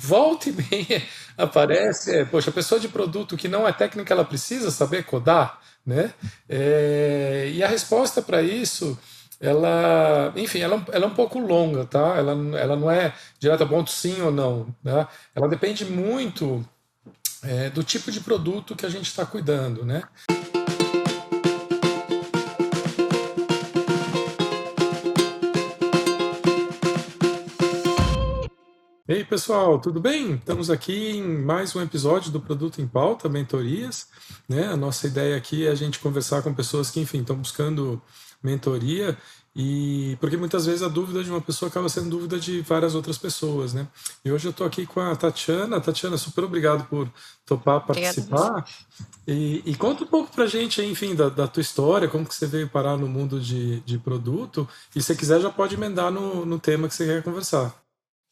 volta e meia aparece, poxa, a pessoa de produto que não é técnica, ela precisa saber codar, né? E a resposta para isso, enfim, ela é um pouco longa, tá? Ela não é direto a ponto sim ou não, né? Ela depende muito do tipo de produto que a gente está cuidando, né? Ei, pessoal, tudo bem? Estamos aqui em mais um episódio do Produto em Pauta, Mentorias, né? A nossa ideia aqui é a gente conversar com pessoas que, enfim, estão buscando mentoria e porque muitas vezes a dúvida de uma pessoa acaba sendo dúvida de várias outras pessoas, né? E hoje eu estou aqui com a Tatiana. Tatiana, super obrigado por topar Obrigada a você. participar. E conta um pouco pra gente, aí, enfim, da tua história, como que você veio parar no mundo de produto. E se quiser, já pode emendar no tema que você quer conversar.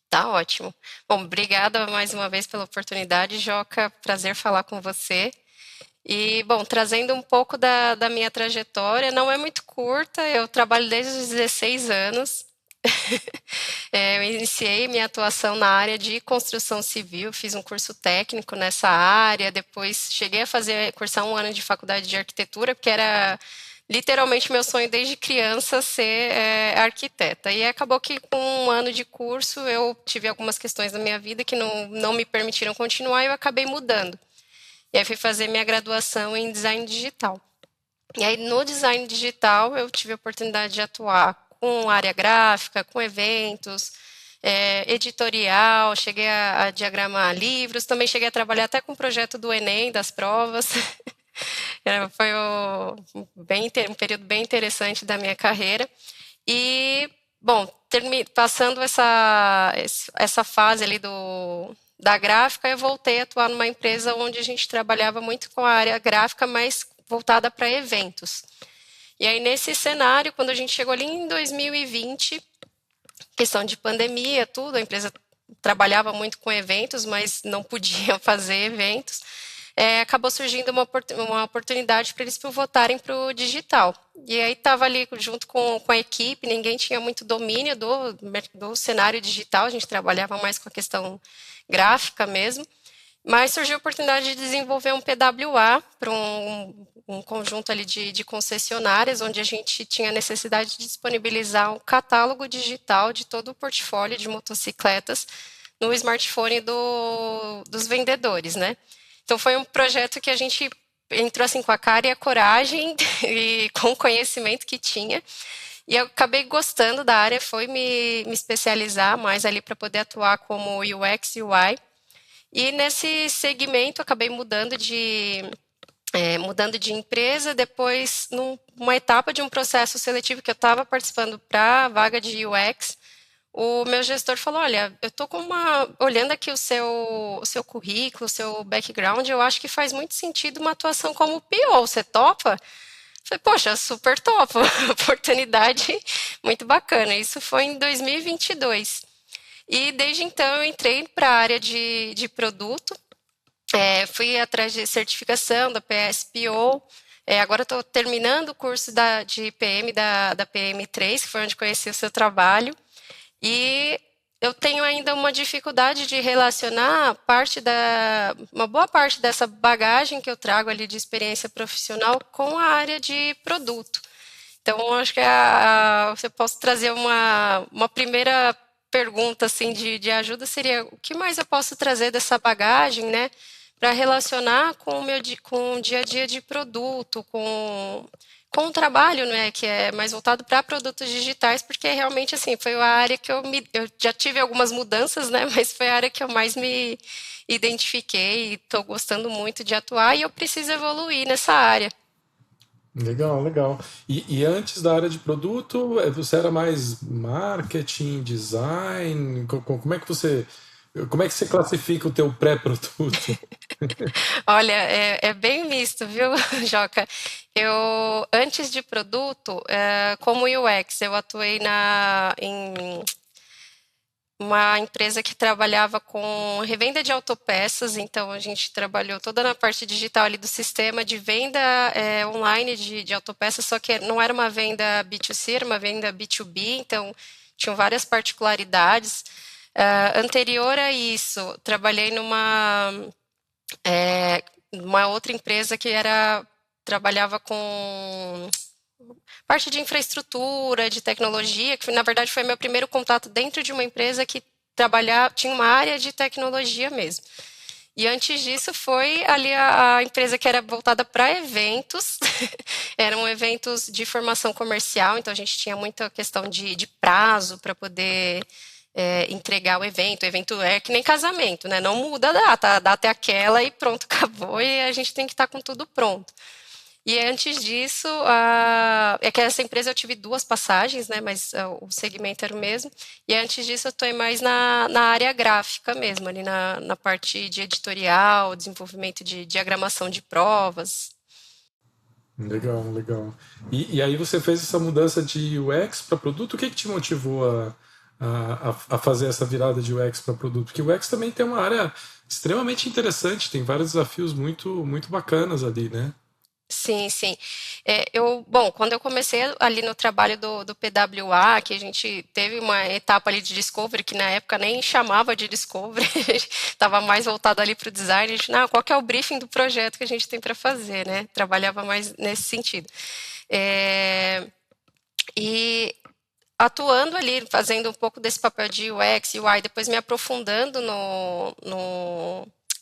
Tá ótimo. Bom, obrigada mais uma vez pela oportunidade, Joca. Prazer falar com você. E, bom, trazendo um pouco da minha trajetória, não é muito curta, eu trabalho desde os 16 anos. Eu iniciei minha atuação na área de construção civil, fiz um curso técnico nessa área, depois cheguei a cursar um ano de faculdade de arquitetura, porque era literalmente meu sonho desde criança ser arquiteta. E acabou que com um ano de curso eu tive algumas questões na minha vida que não me permitiram continuar e eu acabei mudando. E aí fui fazer minha graduação em design digital. E aí no design digital eu tive a oportunidade de atuar com área gráfica, com eventos, editorial, cheguei a diagramar livros, também cheguei a trabalhar até com o projeto do Enem, das provas. Foi um período bem interessante da minha carreira. E, bom, passando essa fase ali da gráfica, eu voltei a atuar numa empresa onde a gente trabalhava muito com a área gráfica, mas voltada para eventos. E aí, nesse cenário, quando a gente chegou ali em 2020, questão de pandemia, tudo, a empresa trabalhava muito com eventos, mas não podia fazer eventos. Acabou surgindo uma oportunidade para eles pivotarem para o digital. E aí estava ali junto com a equipe, ninguém tinha muito domínio do cenário digital, a gente trabalhava mais com a questão gráfica mesmo. Mas surgiu a oportunidade de desenvolver um PWA para um conjunto ali de concessionárias, onde a gente tinha necessidade de disponibilizar um catálogo digital de todo o portfólio de motocicletas no smartphone dos vendedores, né? Então foi um projeto que a gente entrou assim com a cara e a coragem e com o conhecimento que tinha. E eu acabei gostando da área, foi me especializar mais ali para poder atuar como UX e UI. E nesse segmento acabei mudando de empresa, depois numa etapa de um processo seletivo que eu estava participando para a vaga de UX, o meu gestor falou, olha, eu estou olhando aqui o seu currículo, o seu background, eu acho que faz muito sentido uma atuação como PO, você topa? Eu falei, poxa, super topo, oportunidade muito bacana. Isso foi em 2022. E desde então eu entrei para a área de produto, fui atrás de certificação da PSPO, agora estou terminando o curso de PM da PM3, que foi onde conheci o seu trabalho, e eu tenho ainda uma dificuldade de relacionar uma boa parte dessa bagagem que eu trago ali de experiência profissional com a área de produto. Então, acho que você posso trazer uma primeira pergunta assim de ajuda seria o que mais eu posso trazer dessa bagagem, né, para relacionar com o dia a dia de produto, com o trabalho, né, que é mais voltado para produtos digitais, porque realmente assim foi a área que eu já tive algumas mudanças, né, mas foi a área que eu mais me identifiquei e estou gostando muito de atuar e eu preciso evoluir nessa área. Legal, legal. E antes da área de produto, você era mais marketing, design? Como é que você classifica o teu pré-produto? Olha, é bem visto, viu, Joca? Eu, antes de produto, como UX, eu atuei em uma empresa que trabalhava com revenda de autopeças, então a gente trabalhou toda na parte digital ali do sistema de venda online de autopeças, só que não era uma venda B2C, era uma venda B2B, então tinham várias particularidades. Anterior a isso, trabalhei uma outra empresa que trabalhava com parte de infraestrutura, de tecnologia, que na verdade foi meu primeiro contato dentro de uma empresa que tinha uma área de tecnologia mesmo. E antes disso foi ali a empresa que era voltada para eventos, eram eventos de formação comercial, então a gente tinha muita questão de prazo para poder entregar o evento. O evento é que nem casamento, né? Não muda a data é aquela e pronto, acabou, e a gente tem que estar com tudo pronto. E antes disso, é que essa empresa eu tive duas passagens, né? Mas o segmento era o mesmo. E antes disso, eu estou mais na área gráfica mesmo, ali na parte de editorial, desenvolvimento de diagramação de provas. Legal, legal. E aí você fez essa mudança de UX para produto. O que te motivou a fazer essa virada de UX para produto? Porque o UX também tem uma área extremamente interessante, tem vários desafios muito, muito bacanas ali, né? Sim, sim. Bom, quando eu comecei ali no trabalho do PWA, que a gente teve uma etapa ali de discovery, que na época nem chamava de discovery, estava mais voltado ali para o design, a gente, não, qual que é o briefing do projeto que a gente tem para fazer, né? Trabalhava mais nesse sentido. E atuando ali, fazendo um pouco desse papel de UX, UI, depois me aprofundando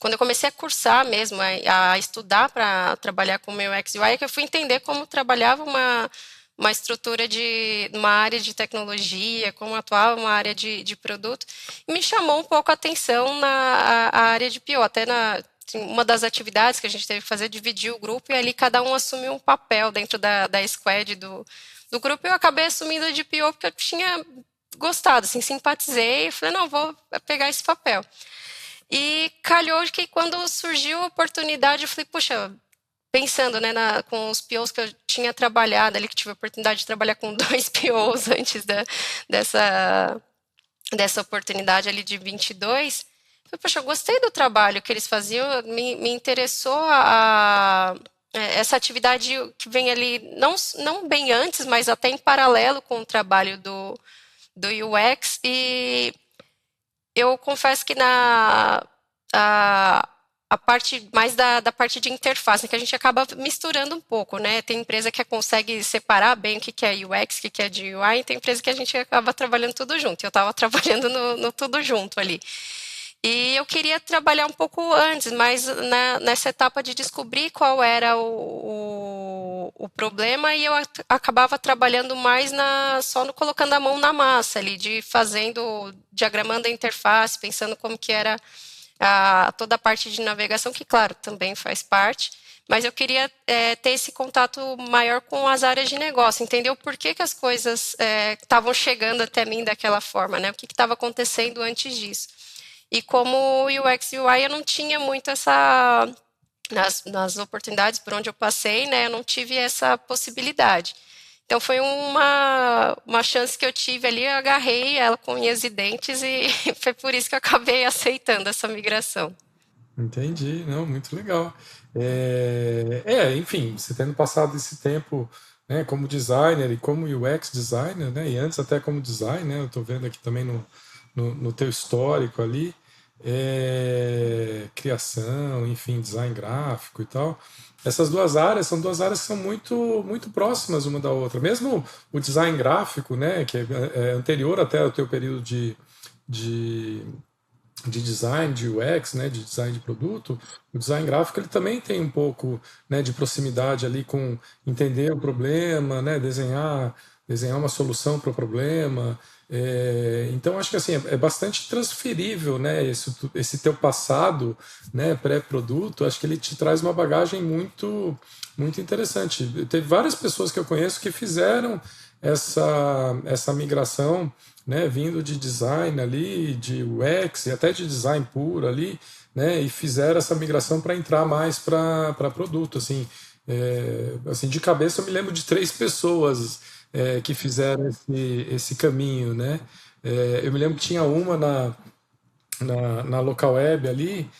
quando eu comecei a cursar mesmo, a estudar para trabalhar com o meu UX UI, é que eu fui entender como trabalhava uma estrutura de uma área de tecnologia, como atuava uma área de produto, e me chamou um pouco a atenção a área de PO, até uma das atividades que a gente teve que fazer, dividir o grupo, e ali cada um assumiu um papel dentro da squad do grupo, e eu acabei assumindo a de PO porque eu tinha gostado, assim, simpatizei, e falei, não, vou pegar esse papel. E calhou que quando surgiu a oportunidade, eu falei, puxa, pensando, né, com os POs que eu tinha trabalhado ali, que tive a oportunidade de trabalhar com 2 POs antes dessa oportunidade ali de 22, eu falei, poxa, eu gostei do trabalho que eles faziam, me interessou essa atividade que vem ali, não bem antes, mas até em paralelo com o trabalho do UX, e eu confesso que a parte mais da parte de interface, né, que a gente acaba misturando um pouco, né? Tem empresa que consegue separar bem o que é UX, o que é de UI, e tem empresa que a gente acaba trabalhando tudo junto. Eu estava trabalhando no tudo junto ali. E eu queria trabalhar um pouco antes, mas nessa etapa de descobrir qual era o problema, e eu acabava trabalhando mais só colocando a mão na massa ali, diagramando a interface, pensando como que era toda a parte de navegação, que claro, também faz parte, mas eu queria ter esse contato maior com as áreas de negócio, entender o porquê que as coisas estavam chegando até mim daquela forma, né? O que estava acontecendo antes disso. E como UX e UI eu não tinha muito nas oportunidades por onde eu passei, né, eu não tive essa possibilidade. Então foi uma chance que eu tive ali, eu agarrei ela com unhas e dentes e foi por isso que eu acabei aceitando essa migração. Entendi, não, muito legal. Enfim, você tendo passado esse tempo, né, como designer e como UX designer, né, e antes até como designer, né, eu estou vendo aqui também no teu histórico ali, criação, enfim, design gráfico e tal. Essas duas áreas são duas áreas que são muito, muito próximas uma da outra. Mesmo o design gráfico, né, que é anterior até ao teu período de, de design, de UX, né, de design de produto, o design gráfico ele também tem um pouco, né, de proximidade ali com entender o problema, né, desenhar uma solução para o problema. Então acho que assim é bastante transferível, né, esse teu passado, né, pré-produto. Acho que ele te traz uma bagagem muito muito interessante. Teve várias pessoas que eu conheço que fizeram essa migração, né, vindo de design ali, de UX e até de design puro ali, né, e fizeram essa migração para entrar mais para produto, assim. Assim, de cabeça eu me lembro de 3 pessoas que fizeram esse caminho, né? Eu me lembro que tinha uma na local web ali,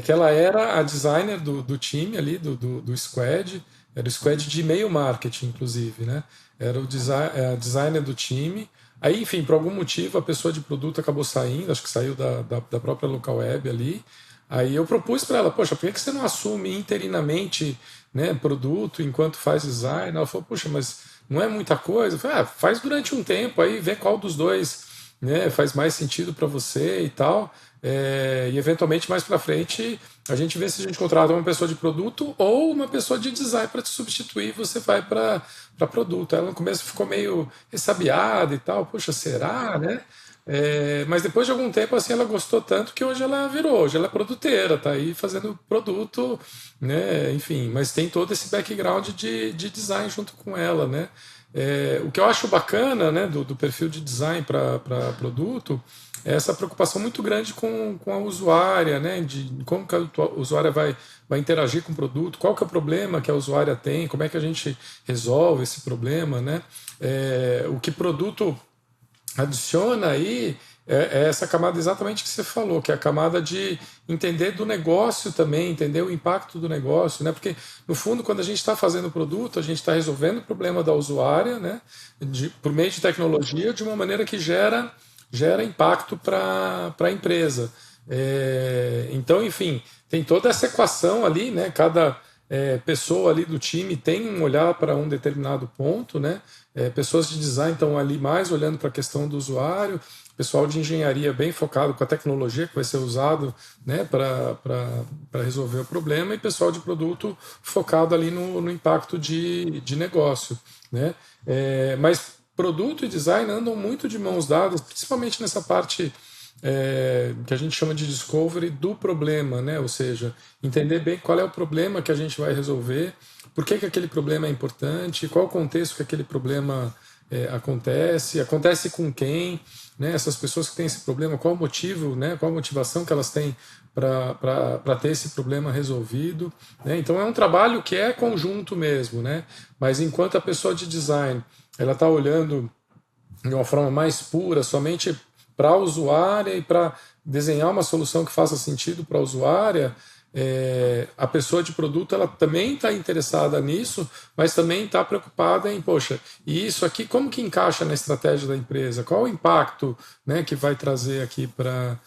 que ela era a designer do time ali, do squad, era o squad de e-mail marketing, inclusive, né? Era a designer do time, Aí, enfim, por algum motivo a pessoa de produto acabou saindo, acho que saiu da própria local web ali. Aí eu propus para ela, poxa, por que você não assume interinamente, né, produto enquanto faz design? Ela falou, poxa, mas não é muita coisa. Eu falei, faz durante um tempo, aí vê qual dos dois, né, faz mais sentido para você e tal. E eventualmente mais para frente a gente vê se a gente contrata uma pessoa de produto ou uma pessoa de design para te substituir, você vai para produto. Ela no começo ficou meio ressabiada e tal, poxa, será, né? Mas depois de algum tempo assim ela gostou tanto que hoje ela é produteira, tá aí fazendo produto, né? Enfim, mas tem todo esse background de design junto com ela, né? O que eu acho bacana, né, do perfil de design para produto é essa preocupação muito grande com a usuária, né, de como que a usuária vai interagir com o produto, qual que é o problema que a usuária tem, como é que a gente resolve esse problema, né? O que produto adiciona aí é essa camada exatamente que você falou, que é a camada de entender do negócio também, entender o impacto do negócio, né? Porque, no fundo, quando a gente está fazendo o produto, a gente está resolvendo o problema da usuária, né? Por meio de tecnologia, de uma maneira que gera impacto para a empresa. Então, enfim, tem toda essa equação ali, né? Cada pessoa ali do time tem um olhar para um determinado ponto, né? Pessoas de design estão ali mais olhando para a questão do usuário, pessoal de engenharia bem focado com a tecnologia que vai ser usado, né, para resolver o problema, e pessoal de produto focado ali no impacto de negócio, né? Mas produto e design andam muito de mãos dadas, principalmente nessa parte que a gente chama de discovery do problema, né? Ou seja, entender bem qual é o problema que a gente vai resolver, por que aquele problema é importante, qual o contexto que aquele problema acontece com quem, né? Essas pessoas que têm esse problema, qual o motivo, né? Qual a motivação que elas têm para ter esse problema resolvido, né? Então é um trabalho que é conjunto mesmo, né? Mas enquanto a pessoa de design ela está olhando de uma forma mais pura, somente para a usuária e para desenhar uma solução que faça sentido para a usuária, a pessoa de produto ela também está interessada nisso, mas também está preocupada em, poxa, e isso aqui como que encaixa na estratégia da empresa? Qual o impacto, né, que vai trazer aqui para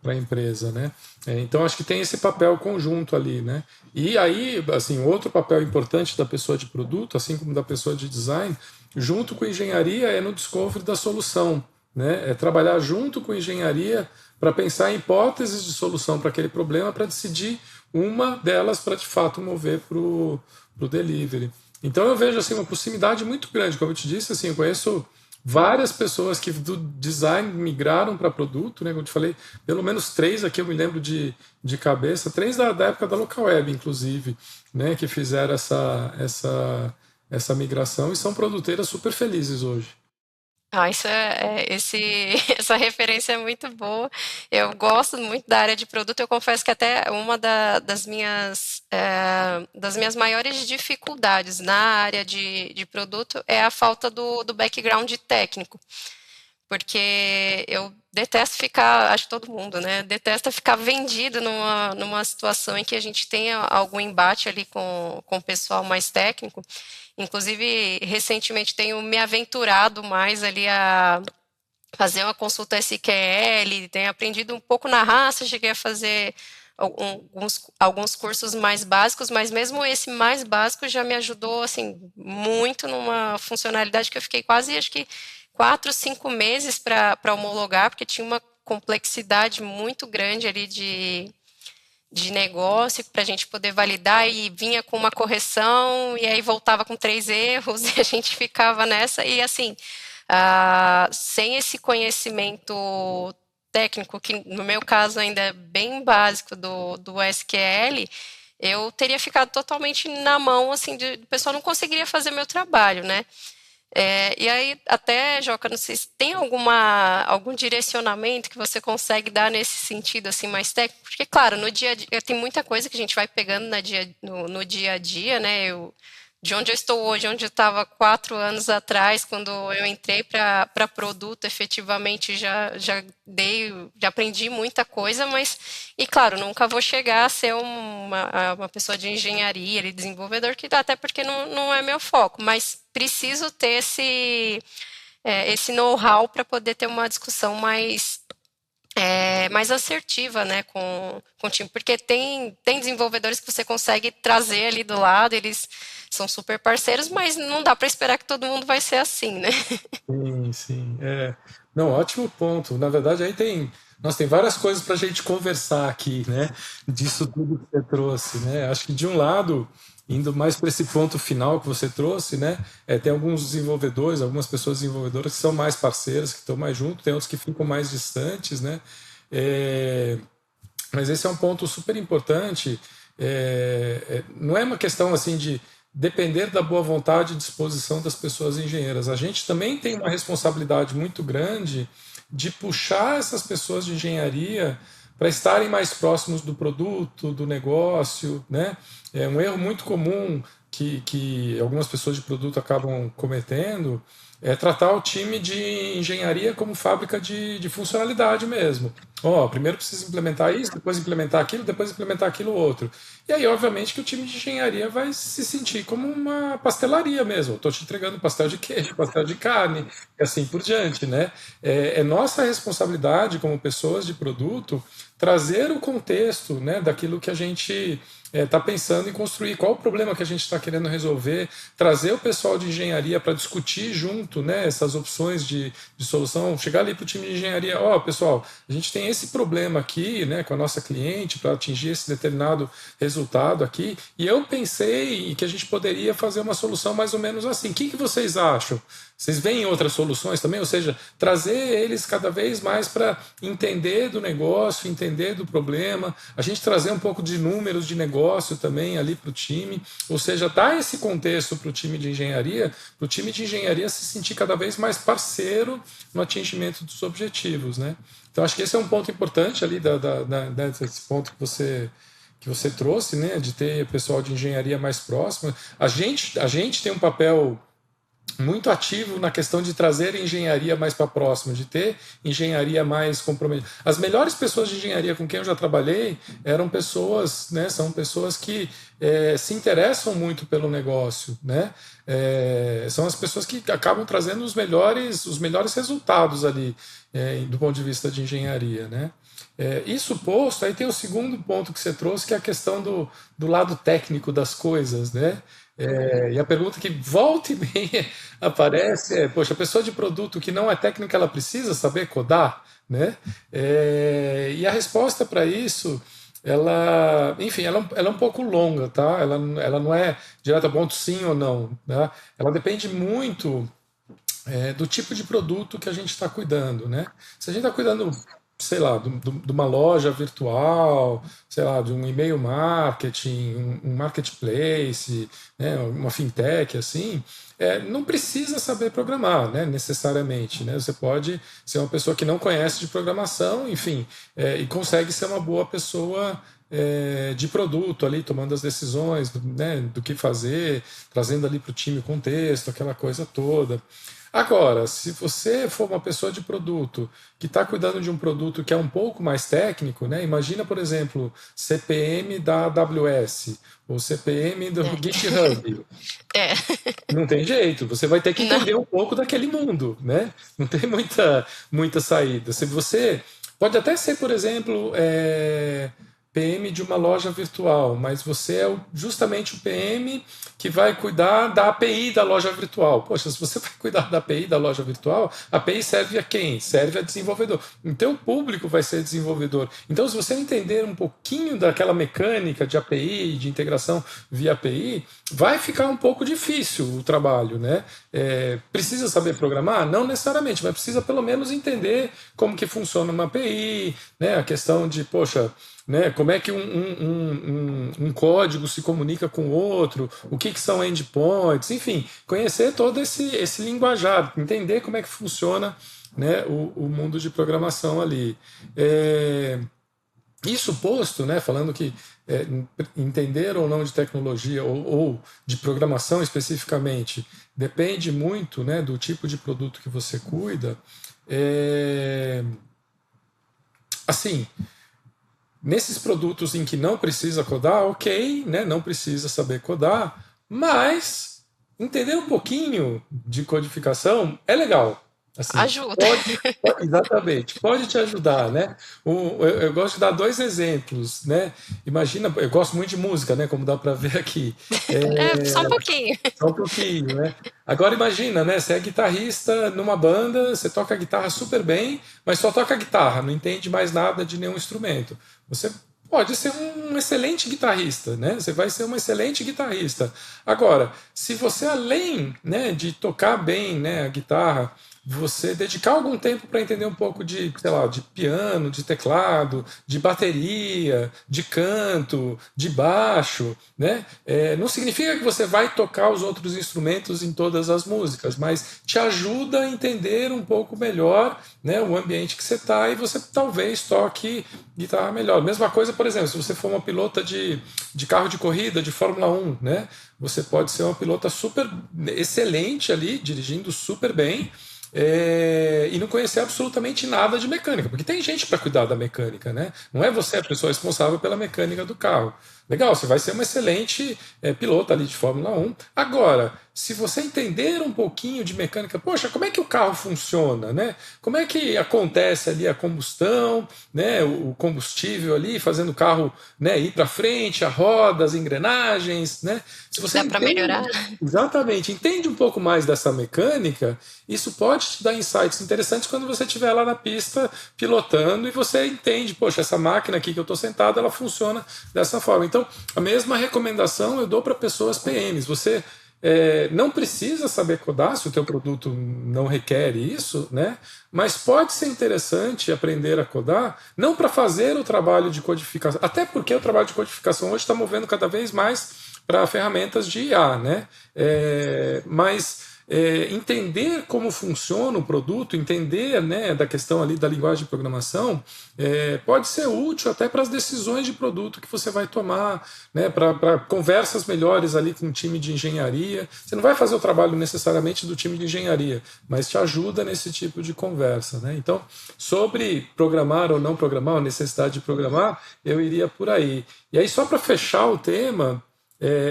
a empresa, né? Então acho que tem esse papel conjunto ali, né? E aí, assim, outro papel importante da pessoa de produto, assim como da pessoa de design, junto com a engenharia, é no discovery da solução, né? É trabalhar junto com a engenharia para pensar em hipóteses de solução para aquele problema, para decidir uma delas para de fato mover para o delivery. Então eu vejo assim uma proximidade muito grande, como eu te disse, assim, eu conheço várias pessoas que do design migraram para produto, né? Como eu te falei, pelo menos três aqui eu me lembro de cabeça, três da época da local web, inclusive, né? Que fizeram essa migração e são produteiras super felizes hoje. Ah, essa referência é muito boa. Eu gosto muito da área de produto. Eu confesso que até uma das minhas maiores dificuldades na área de produto é a falta do background técnico. Porque eu detesto ficar, acho que todo mundo, né? Detesta ficar vendido numa situação em que a gente tenha algum embate ali com o pessoal mais técnico. Inclusive, recentemente tenho me aventurado mais ali a fazer uma consulta SQL, tenho aprendido um pouco na raça, cheguei a fazer alguns cursos mais básicos, mas mesmo esse mais básico já me ajudou assim muito numa funcionalidade que eu fiquei quase, acho que 4, 5 meses para homologar, porque tinha uma complexidade muito grande ali de negócio para a gente poder validar, e vinha com uma correção e aí voltava com 3 erros e a gente ficava nessa. E assim, sem esse conhecimento técnico, que no meu caso ainda é bem básico do SQL, eu teria ficado totalmente na mão, assim, o pessoal não conseguiria fazer meu trabalho, né? E aí, até, Joca, não sei se tem algum direcionamento que você consegue dar nesse sentido, assim, mais técnico, porque, claro, no dia a dia, tem muita coisa que a gente vai pegando no dia a dia, né? De onde eu estou hoje, onde eu estava 4 anos atrás, quando eu entrei para produto, efetivamente já aprendi muita coisa, mas, e claro, nunca vou chegar a ser uma pessoa de engenharia, desenvolvedor, que até porque não é meu foco, mas preciso ter esse know-how para poder ter uma discussão mais assertiva, né, com o time, porque tem desenvolvedores que você consegue trazer ali do lado, eles são super parceiros, mas não dá para esperar que todo mundo vai ser assim, né? Sim, sim. Não, ótimo ponto. Na verdade, aí tem várias coisas para a gente conversar aqui, né? Disso tudo que você trouxe, né? Acho que de um lado, indo mais para esse ponto final que você trouxe, né? Tem alguns desenvolvedores, algumas pessoas desenvolvedoras que são mais parceiras, que estão mais junto, tem outros que ficam mais distantes, né? É, mas esse é um ponto super importante. Não é uma questão assim de depender da boa vontade e disposição das pessoas engenheiras. A gente também tem uma responsabilidade muito grande de puxar essas pessoas de engenharia para estarem mais próximos do produto, do negócio, né? É um erro muito comum que algumas pessoas de produto acabam cometendo, é tratar o time de engenharia como fábrica de funcionalidade mesmo. Primeiro precisa implementar isso, depois implementar aquilo, depois implementar aquilo outro. E aí, obviamente, que o time de engenharia vai se sentir como uma pastelaria mesmo. Estou te entregando pastel de queijo, pastel de carne, e assim por diante, né? É nossa responsabilidade como pessoas de produto trazer o contexto, né, daquilo que a gente está pensando em construir, qual o problema que a gente está querendo resolver, trazer o pessoal de engenharia para discutir junto, né, essas opções de solução, chegar ali para o time de engenharia, pessoal, a gente tem esse problema aqui, né, com a nossa cliente para atingir esse determinado resultado aqui, e eu pensei que a gente poderia fazer uma solução mais ou menos assim. O que vocês acham? Vocês veem outras soluções também? Ou seja, trazer eles cada vez mais para entender do negócio, entender do problema, a gente trazer um pouco de números de negócio também ali para o time, ou seja, dar esse contexto para o time de engenharia, para o time de engenharia se sentir cada vez mais parceiro no atingimento dos objetivos, né? Então, acho que esse é um ponto importante ali desse ponto que você trouxe, né, de ter pessoal de engenharia mais próximo. A gente tem um papel muito ativo na questão de trazer engenharia mais para próximo, de ter engenharia mais comprometida. As melhores pessoas de engenharia com quem eu já trabalhei eram pessoas, né, são pessoas que se interessam muito pelo negócio, né? São as pessoas que acabam trazendo os melhores resultados ali, do ponto de vista de engenharia, né? Isso posto, aí tem o segundo ponto que você trouxe, que é a questão do lado técnico das coisas, né? E a pergunta que volta e meia aparece poxa, a pessoa de produto que não é técnica, ela precisa saber codar, né? E a resposta para isso, enfim, ela é um pouco longa, tá? Ela não é direto ao ponto sim ou não, tá? Ela depende muito do tipo de produto que a gente está cuidando, né? Se a gente está cuidando, sei lá, de uma loja virtual, sei lá, de um e-mail marketing, um marketplace, né, uma fintech, assim, não precisa saber programar, né, necessariamente, né? Você pode ser uma pessoa que não conhece de programação, enfim, e consegue ser uma boa pessoa de produto ali, tomando as decisões, né, do que fazer, trazendo ali para o time o contexto, aquela coisa toda. Agora, se você for uma pessoa de produto que está cuidando de um produto que é um pouco mais técnico, né? Imagina, por exemplo, CPM da AWS ou CPM do É. GitHub. É. Não tem jeito, você vai ter que Não. entender um pouco daquele mundo, né? Não tem muita saída. Se você pode até ser, por exemplo, PM de uma loja virtual, mas você é justamente o PM que vai cuidar da API da loja virtual. Poxa, se você vai cuidar da API da loja virtual, a API serve a quem? Serve a desenvolvedor. Então, o público vai ser desenvolvedor. Então, se você entender um pouquinho daquela mecânica de API, de integração via API, vai ficar um pouco difícil o trabalho, né? Precisa saber programar? Não necessariamente, mas precisa pelo menos entender como que funciona uma API, né? A questão de, poxa, né, como é que um código se comunica com o outro, o que são endpoints, enfim, conhecer todo esse linguajar, entender como é que funciona, né, o mundo de programação ali. Isso posto, né, falando que entender ou não de tecnologia ou de programação especificamente depende muito, né, do tipo de produto que você cuida. Assim, nesses produtos em que não precisa codar, ok, né, não precisa saber codar, mas entender um pouquinho de codificação é legal. Assim, Ajuda. exatamente, pode te ajudar, né? Eu gosto de dar dois exemplos, né? Imagina, eu gosto muito de música, né? Como dá para ver aqui. É, só um pouquinho. Só um pouquinho, né? Agora imagina, né? Você é guitarrista numa banda, você toca a guitarra super bem, mas só toca a guitarra, não entende mais nada de nenhum instrumento. Você pode ser um excelente guitarrista, né? Você vai ser um excelente guitarrista. Agora, se você além, né, de tocar bem, né, a guitarra, você dedicar algum tempo para entender um pouco de, sei lá, de piano, de teclado, de bateria, de canto, de baixo, né? Não significa que você vai tocar os outros instrumentos em todas as músicas, mas te ajuda a entender um pouco melhor, né, o ambiente que você está e você talvez toque guitarra melhor. Mesma coisa, por exemplo, se você for uma pilota de carro de corrida, de Fórmula 1, né? Você pode ser uma pilota super excelente ali, dirigindo super bem, e não conhecer absolutamente nada de mecânica, porque tem gente para cuidar da mecânica, né? Não é você a pessoa responsável pela mecânica do carro. Legal, você vai ser uma excelente piloto ali de Fórmula 1. Agora, se você entender um pouquinho de mecânica, poxa, como é que o carro funciona, né? Como é que acontece ali a combustão, né? O combustível ali fazendo o carro, né, ir para frente, a roda, as engrenagens, né? Se você Dá para melhorar? entende, exatamente, entende um pouco mais dessa mecânica, isso pode te dar insights interessantes quando você estiver lá na pista pilotando e você entende, poxa, essa máquina aqui que eu estou sentado, ela funciona dessa forma. Então, a mesma recomendação eu dou para pessoas PMs. Você não precisa saber codar se o teu produto não requer isso, né? Mas pode ser interessante aprender a codar, não para fazer o trabalho de codificação, até porque o trabalho de codificação hoje está movendo cada vez mais para ferramentas de IA, né? Mas entender como funciona o produto, entender, né, da questão ali da linguagem de programação, pode ser útil até para as decisões de produto que você vai tomar, né, para conversas melhores ali com o time de engenharia. Você não vai fazer o trabalho necessariamente do time de engenharia, mas te ajuda nesse tipo de conversa, né? Então, sobre programar ou não programar, a necessidade de programar, eu iria por aí. E aí, só para fechar o tema,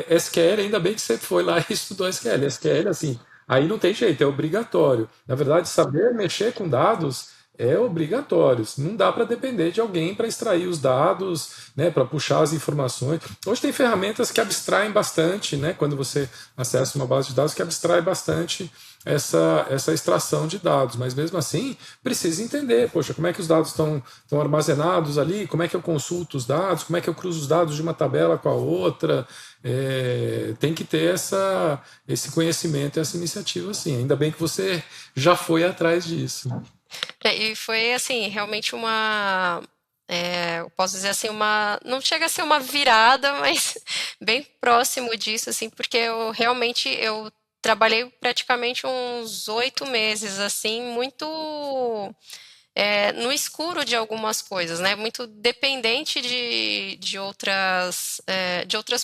SQL, ainda bem que você foi lá e estudou SQL. SQL, assim, aí não tem jeito, é obrigatório. Na verdade, saber mexer com dados é obrigatório. Não dá para depender de alguém para extrair os dados, né, para puxar as informações. Hoje tem ferramentas que abstraem bastante, né, quando você acessa uma base de dados, que abstrai bastante essa extração de dados, mas mesmo assim precisa entender, poxa, como é que os dados estão armazenados ali, como é que eu consulto os dados, como é que eu cruzo os dados de uma tabela com a outra, tem que ter esse conhecimento e essa iniciativa, sim. Ainda bem que você já foi atrás disso. E foi, assim, realmente eu posso dizer assim, não chega a ser uma virada, mas bem próximo disso, assim, porque eu trabalhei praticamente uns 8 meses, assim, muito no escuro de algumas coisas, né? Muito dependente de outras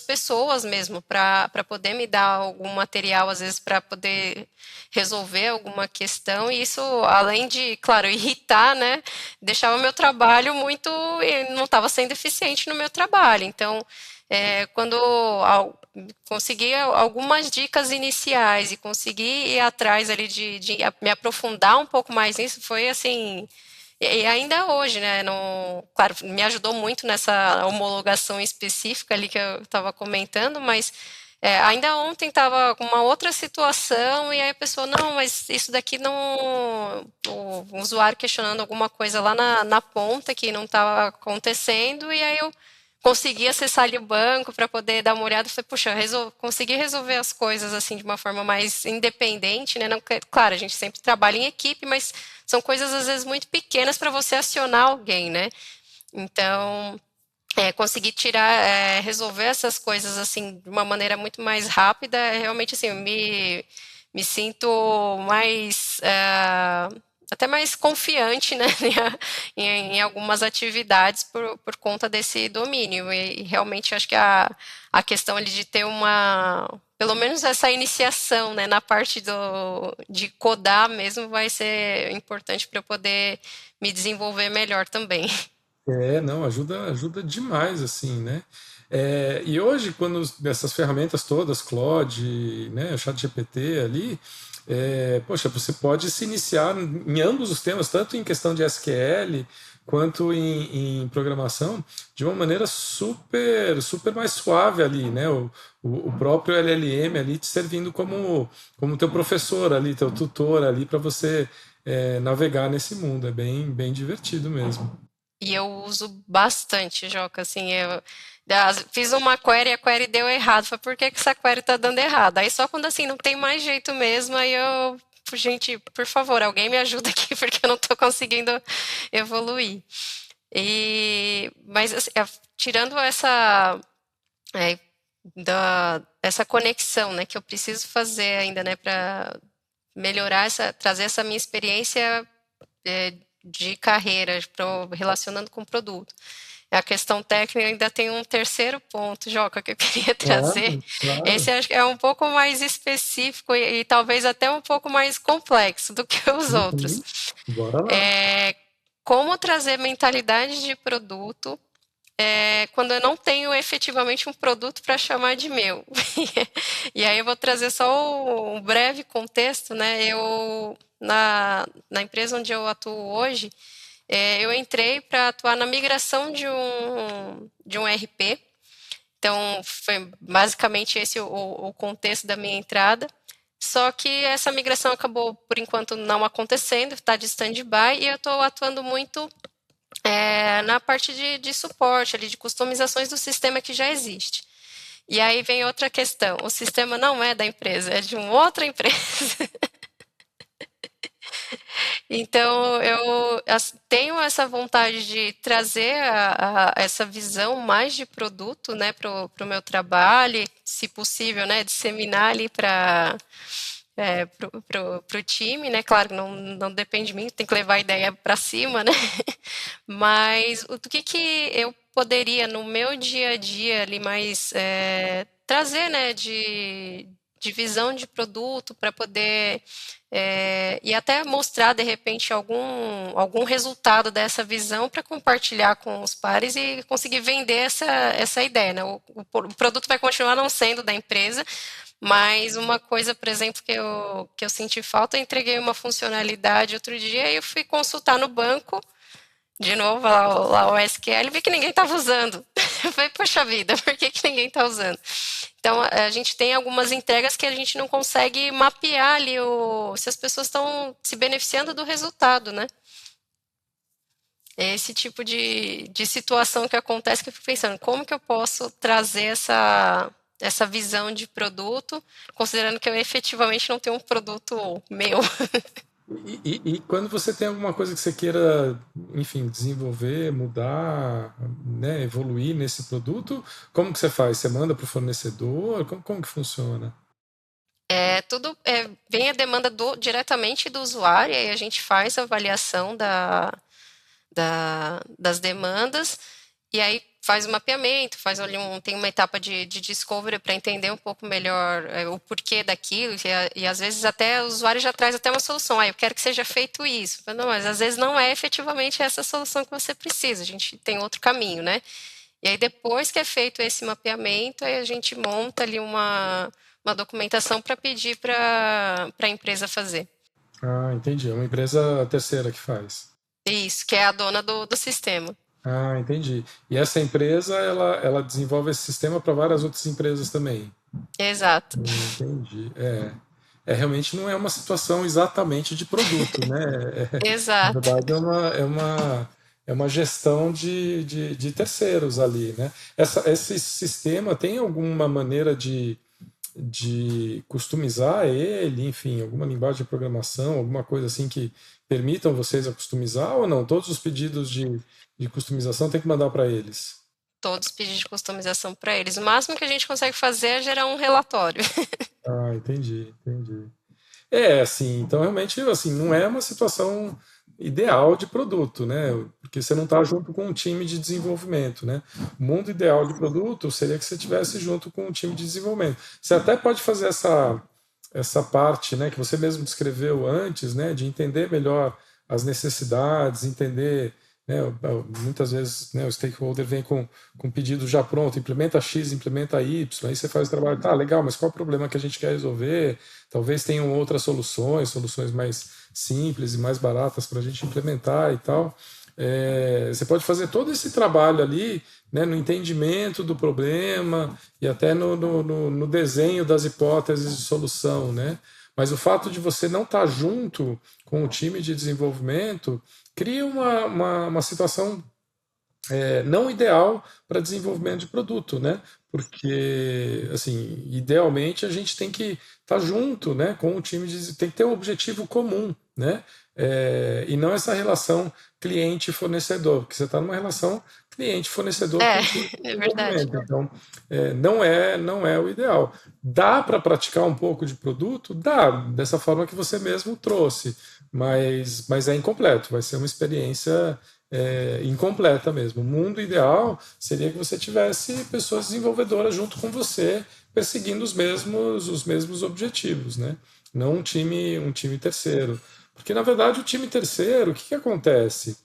pessoas mesmo, para poder me dar algum material, às vezes, para poder resolver alguma questão. E isso, além de, claro, irritar, né? Deixava o meu trabalho muito. Não estava sendo eficiente no meu trabalho. Então, quando consegui algumas dicas iniciais e consegui ir atrás ali de me aprofundar um pouco mais nisso, foi assim. E ainda hoje, né? Claro, me ajudou muito nessa homologação específica ali que eu estava comentando, mas ainda ontem estava com uma outra situação e aí a pessoa, não, mas isso daqui não. O usuário questionando alguma coisa lá na ponta que não estava acontecendo, e aí eu consegui acessar ali o banco para poder dar uma olhada. Falei, puxa, consegui resolver as coisas assim de uma forma mais independente, né? Não, claro, a gente sempre trabalha em equipe, mas são coisas às vezes muito pequenas para você acionar alguém, né? Então, conseguir resolver essas coisas assim de uma maneira muito mais rápida, realmente assim, me sinto mais até mais confiante, né, em algumas atividades por conta desse domínio. E realmente acho que a questão ali de ter pelo menos essa iniciação, né, na parte de codar mesmo vai ser importante para eu poder me desenvolver melhor também. Não, ajuda demais, assim, né? E hoje, quando essas ferramentas todas, Claude, né, o ChatGPT ali, poxa, você pode se iniciar em ambos os temas, tanto em questão de SQL quanto em programação, de uma maneira super, super mais suave ali, né? O próprio LLM ali te servindo como teu professor ali, teu tutor ali, para você navegar nesse mundo. É bem, bem divertido mesmo. E eu uso bastante, Joca, assim, fiz uma query e a query deu errado. Falei, por que que essa query tá dando errado? Aí só quando assim não tem mais jeito mesmo, aí eu, gente, por favor, alguém me ajuda aqui porque eu não tô conseguindo evoluir. Mas assim, tirando é, essa conexão, né, que eu preciso fazer ainda, né, para melhorar trazer essa minha experiência de carreira, relacionando com o produto. A questão técnica ainda tem um terceiro ponto, Joca, que eu queria trazer. Claro, claro. Esse acho que é um pouco mais específico e talvez até um pouco mais complexo do que os outros. Uhum. Bora lá. É, como trazer mentalidade de produto quando eu não tenho efetivamente um produto para chamar de meu. E aí eu vou trazer só um breve contexto, né? Na empresa onde eu atuo hoje, eu entrei para atuar na migração de um RP. Então, foi basicamente esse o contexto da minha entrada. Só que essa migração acabou, por enquanto, não acontecendo, está de stand-by, e eu estou atuando muito na parte de suporte, ali, de customizações do sistema que já existe. E aí vem outra questão: o sistema não é da empresa, é de uma outra empresa. Então, eu tenho essa vontade de trazer essa visão mais de produto, né, para o meu trabalho, se possível, né, disseminar ali para o time, né? Claro, não depende de mim, tem que levar a ideia para cima, né? Mas o que eu poderia no meu dia a dia ali mais trazer, né, de visão de produto para poder e até mostrar de repente algum resultado dessa visão para compartilhar com os pares e conseguir vender essa ideia, né? O produto vai continuar não sendo da empresa, mas uma coisa, por exemplo, que eu senti falta, eu entreguei uma funcionalidade outro dia e eu fui consultar no banco, de novo, lá o SQL, vi que ninguém estava usando. Eu falei, poxa vida, por que ninguém está usando? Então, a gente tem algumas entregas que a gente não consegue mapear ali se as pessoas estão se beneficiando do resultado, né? É esse tipo de situação que acontece que eu fico pensando, como que eu posso trazer essa visão de produto, considerando que eu efetivamente não tenho um produto meu. E quando você tem alguma coisa que você queira, enfim, desenvolver, mudar, né, evoluir nesse produto, como que você faz? Você manda para o fornecedor? Como que funciona? Tudo vem a demanda diretamente do usuário, aí a gente faz a avaliação das demandas e aí faz o mapeamento, faz ali tem uma etapa de discovery para entender um pouco melhor o porquê daquilo e às vezes até o usuário já traz até uma solução. Eu quero que seja feito isso. Não, mas às vezes não é efetivamente essa solução que você precisa. A gente tem outro caminho, né? E aí depois que é feito esse mapeamento, aí a gente monta ali uma documentação para pedir para a empresa fazer. Ah, entendi. É uma empresa terceira que faz. Isso, que é a dona do sistema. Ah, entendi. E essa empresa, ela desenvolve esse sistema para várias outras empresas também. Exato. Entendi. Realmente não é uma situação exatamente de produto, né? Na Exato. verdade, é uma gestão de terceiros ali, né? Esse sistema tem alguma maneira de customizar ele, enfim, alguma linguagem de programação, alguma coisa assim que permitam vocês a customizar ou não? Todos os pedidos de customização tem que mandar para eles. Todos pedir de customização para eles. O máximo que a gente consegue fazer é gerar um relatório. Ah, entendi, entendi. Assim, então realmente assim, não é uma situação ideal de produto, né? Porque você não está junto com um time de desenvolvimento, né? O mundo ideal de produto seria que você estivesse junto com um time de desenvolvimento. Você até pode fazer essa parte, né, que você mesmo descreveu antes, né, de entender melhor as necessidades, entender né? Muitas vezes, né, o stakeholder vem com pedido já pronto, implementa X, implementa Y, aí você faz o trabalho, tá, legal, mas qual é o problema que a gente quer resolver? Talvez tenham outras soluções, soluções mais simples e mais baratas para a gente implementar e tal. Você pode fazer todo esse trabalho ali, né, no entendimento do problema e até no desenho das hipóteses de solução, né? Mas o fato de você não estar junto com o time de desenvolvimento cria uma situação não ideal para desenvolvimento de produto, né? Porque, assim, idealmente a gente tem que estar junto, né, com o time, tem que ter um objetivo comum, né? E não essa relação cliente-fornecedor, porque você está numa relação cliente-fornecedor É, com o time de é verdade. desenvolvimento. Então, não é o ideal. Dá para praticar um pouco de produto? Dá, dessa forma que você mesmo trouxe, mas é incompleto, vai ser uma experiência incompleta mesmo. O mundo ideal seria que você tivesse pessoas desenvolvedoras junto com você, perseguindo os mesmos objetivos, né? Não um time terceiro. Porque, na verdade, o time terceiro, o que acontece?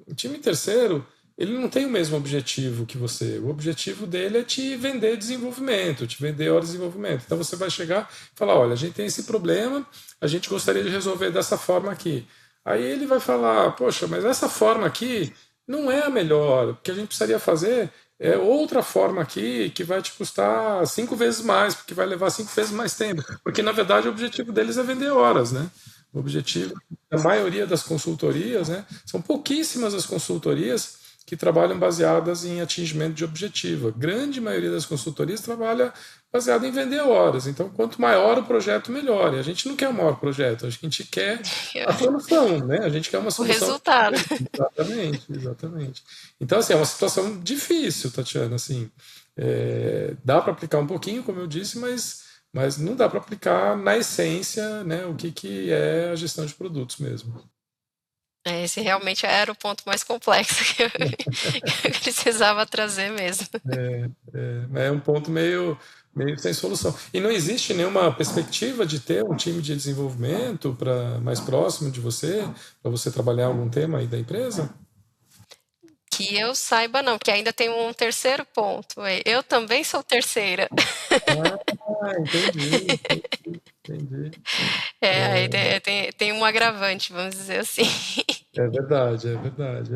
O time terceiro, ele não tem o mesmo objetivo que você. O objetivo dele é te vender desenvolvimento, te vender horas de desenvolvimento. Então você vai chegar e falar, olha, a gente tem esse problema, a gente gostaria de resolver dessa forma aqui. Aí ele vai falar, poxa, mas essa forma aqui não é a melhor, o que a gente precisaria fazer é outra forma aqui que vai te custar 5 vezes mais, porque vai levar 5 vezes mais tempo. Porque, na verdade, o objetivo deles é vender horas, né? O objetivo da maioria das consultorias, né? São pouquíssimas as consultorias que trabalham baseadas em atingimento de objetivo. A grande maioria das consultorias trabalha baseada em vender horas. Então, quanto maior o projeto, melhor. E a gente não quer o maior projeto, a gente quer a solução, né? A gente quer uma O solução. resultado. Exatamente, exatamente. Então, assim, é uma situação difícil, Tatiana, assim, dá para aplicar um pouquinho, como eu disse, mas não dá para aplicar na essência, né, o que é a gestão de produtos mesmo. Esse realmente era o ponto mais complexo que eu precisava trazer mesmo. É um ponto meio sem solução. E não existe nenhuma perspectiva de ter um time de desenvolvimento mais próximo de você, para você trabalhar algum tema aí da empresa? Que eu saiba, não, porque ainda tem um terceiro ponto. Eu também sou terceira. Ah, entendi, entendi. Aí tem um agravante, vamos dizer assim. É verdade, é verdade.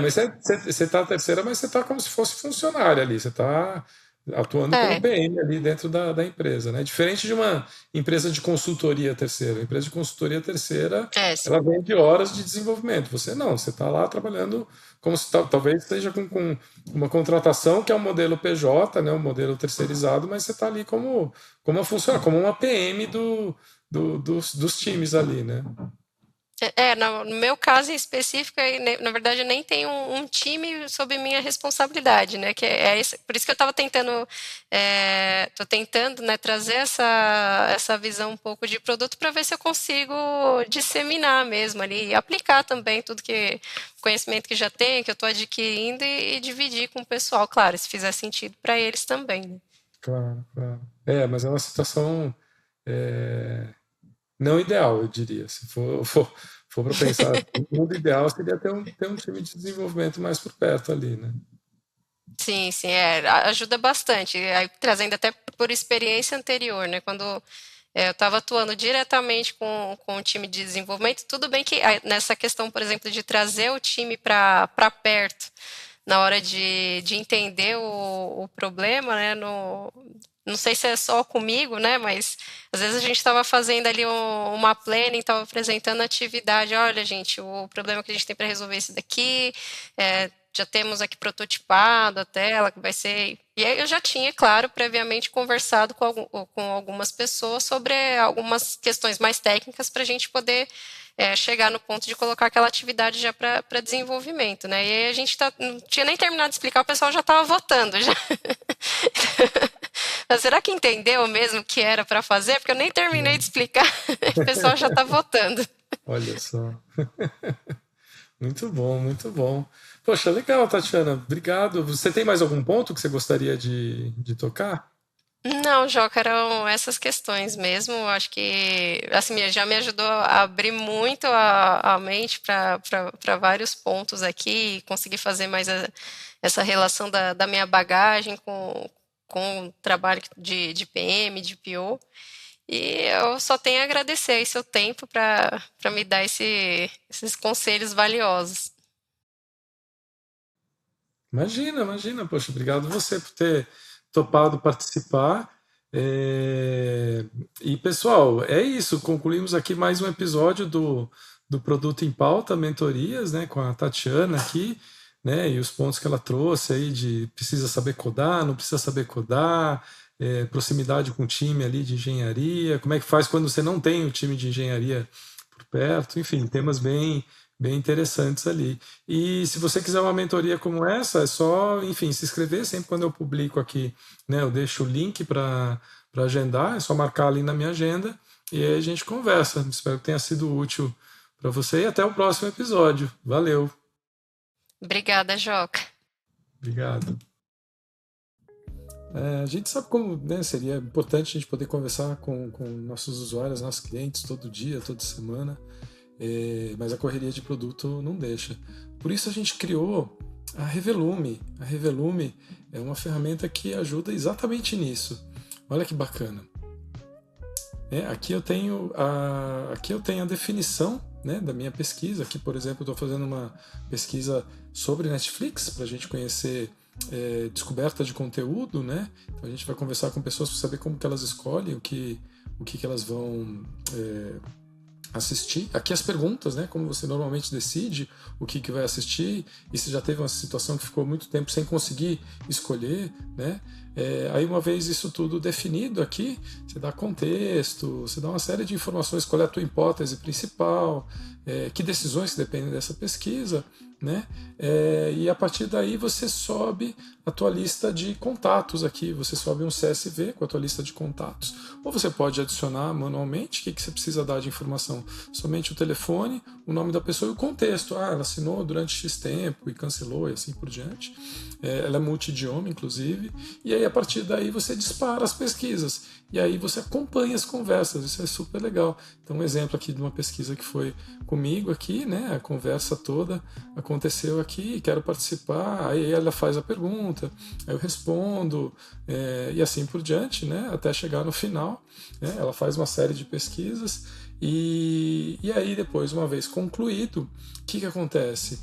Mas você está terceira, mas você está como se fosse funcionário ali, você está atuando como É, PM ali dentro da empresa, né? Diferente de uma empresa de consultoria terceira. A empresa de consultoria terceira, ela sim. vende horas de desenvolvimento. Você não, você está lá trabalhando como se talvez seja com uma contratação que é um modelo PJ, né? Um modelo terceirizado, mas você está ali como uma funcionária, como uma PM dos times ali, né? No meu caso em específico, na verdade, eu nem tenho um time sob minha responsabilidade, né? Por isso que eu estava tentando, tô tentando, né, trazer essa visão um pouco de produto para ver se eu consigo disseminar mesmo ali e aplicar também tudo conhecimento que já tenho, que eu estou adquirindo e dividir com o pessoal, claro, se fizer sentido para eles também, né? Claro, claro. Mas é uma situação é, não ideal, eu diria. Se for para pensar, assim, o mundo ideal seria ter um time de desenvolvimento mais por perto ali, né? Sim, sim, ajuda bastante. Aí, trazendo até por experiência anterior, né? Quando eu estava atuando diretamente com o time de desenvolvimento, tudo bem que nessa questão, por exemplo, de trazer o time para perto, na hora de entender o problema, né? Não sei se é só comigo, né? Mas às vezes a gente estava fazendo ali uma planning, estava apresentando a atividade. Olha, gente, o problema que a gente tem para resolver é esse daqui. Já temos aqui prototipado a tela, que vai ser. E aí eu já tinha, claro, previamente conversado com algumas pessoas sobre algumas questões mais técnicas para a gente poder chegar no ponto de colocar aquela atividade já para desenvolvimento, né? E aí a gente não tinha nem terminado de explicar, o pessoal já estava votando já. Mas será que entendeu mesmo o que era para fazer? Porque eu nem terminei de explicar, o pessoal já está votando. Olha só. Muito bom, muito bom. Poxa, legal, Tatiana. Obrigado. Você tem mais algum ponto que você gostaria de tocar? Não, Joca, eram essas questões mesmo. Acho que assim já me ajudou a abrir muito a mente para vários pontos aqui, e conseguir fazer mais essa relação da minha bagagem com o trabalho de PM, de PO. E eu só tenho a agradecer aí seu tempo para me dar esses conselhos valiosos. Imagina, imagina, poxa, obrigado você por ter topado participar. É, E pessoal, é isso. Concluímos aqui mais um episódio do Produto em Pauta, Mentorias, né, com a Tatiana aqui, né, e os pontos que ela trouxe aí de precisa saber codar, não precisa saber codar, proximidade com o time ali de engenharia, como é que faz quando você não tem o time de engenharia por perto, enfim, temas bem interessantes ali. E se você quiser uma mentoria como essa, é só, enfim, se inscrever sempre quando eu publico aqui, né? Eu deixo o link para agendar, é só marcar ali na minha agenda e aí a gente conversa. Espero que tenha sido útil para você e até o próximo episódio. Valeu, Obrigada, Joca. obrigado. A gente sabe como, né, seria importante a gente poder conversar com nossos usuários, nossos clientes todo dia, toda semana, mas a correria de produto não deixa. Por isso a gente criou a Revelume. A Revelume é uma ferramenta que ajuda exatamente nisso. Olha que bacana. Aqui eu tenho a definição, né, da minha pesquisa. Aqui, por exemplo, eu estou fazendo uma pesquisa sobre Netflix para a gente conhecer descoberta de conteúdo, né? Então a gente vai conversar com pessoas para saber como que elas escolhem o que elas vão assistir. Aqui as perguntas, né? Como você normalmente decide o que vai assistir e se já teve uma situação que ficou muito tempo sem conseguir escolher, né? Aí uma vez isso tudo definido aqui, você dá contexto, você dá uma série de informações, qual é a tua hipótese principal, que decisões que dependem dessa pesquisa, né? E a partir daí você sobe a tua lista de contatos aqui, você sobe um CSV com a tua lista de contatos. Ou você pode adicionar manualmente, o que você precisa dar de informação? Somente o telefone, o nome da pessoa e o contexto. Ela assinou durante X tempo e cancelou e assim por diante. Ela é multi-idioma, inclusive. E aí, a partir daí, você dispara as pesquisas. E aí você acompanha as conversas. Isso é super legal. Então, um exemplo aqui de uma pesquisa que foi comigo aqui, né? A conversa toda aconteceu aqui, quero participar. Aí ela faz a pergunta, aí eu respondo, e assim por diante, né? Até chegar no final. Né? Ela faz uma série de pesquisas. E aí, depois, uma vez concluído, o que acontece?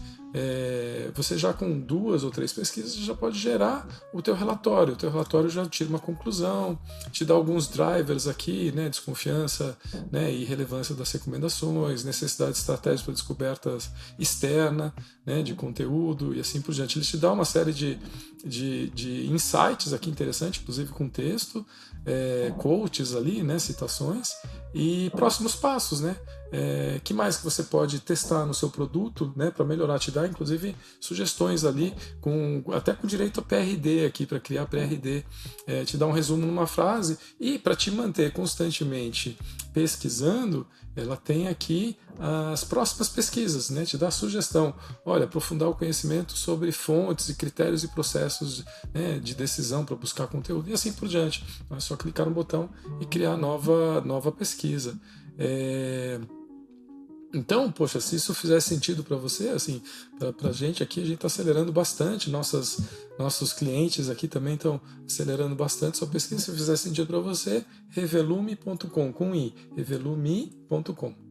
Você já com 2 ou 3 pesquisas já pode gerar o teu relatório. O teu relatório já tira uma conclusão, te dá alguns drivers aqui, né, desconfiança, né, e relevância das recomendações, necessidade de estratégia para descobertas externa, né, de conteúdo e assim por diante. Ele te dá uma série de insights aqui interessantes, inclusive com texto, quotes ali, né, citações e próximos passos, né? Que mais que você pode testar no seu produto, né, para melhorar, te dar inclusive sugestões ali, até com direito a PRD aqui, para criar PRD, te dá um resumo numa frase e para te manter constantemente pesquisando, ela tem aqui as próximas pesquisas, né, te dá sugestão, olha, aprofundar o conhecimento sobre fontes e critérios e processos, né, de decisão para buscar conteúdo e assim por diante. Então é só clicar no botão e criar nova pesquisa. Então, poxa, se isso fizer sentido para você, assim, para a gente aqui, a gente está acelerando bastante, nossos clientes aqui também estão acelerando bastante sua pesquisa. Se fizer sentido para você, revelume.com, com i, revelume.com.